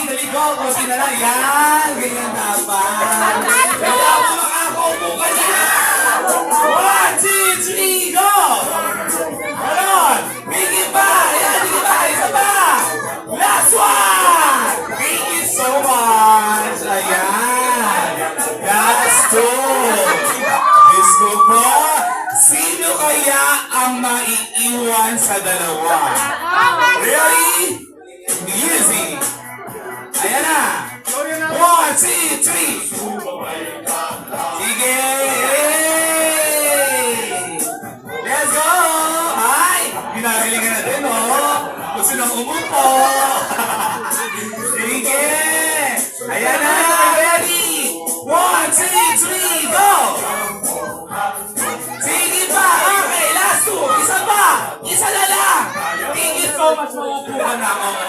dali go. Kunti na lang. Yan. Ganyan dapat. Kaya mo makakaupo ka na. 1, 2, 3, go! Ganon. Higit pa. Ayan, higit pa. Isa pa. Last one. Thank you so much. Ayan. That's two. Let's go po. Sino kaya ang maiiwan sa dalawa? Ready? Easy. Ayan na. 1, 2, 3. Sige. Let's go. Hi. Ginagalingan natin, no? Gusto nang umupo. Sige. Ayan na. Ready? 1, 2, 3, go. Sige pa. Okay, last two. Isa pa. Isa na lang. Thank you so much. Mauupo ka na ako.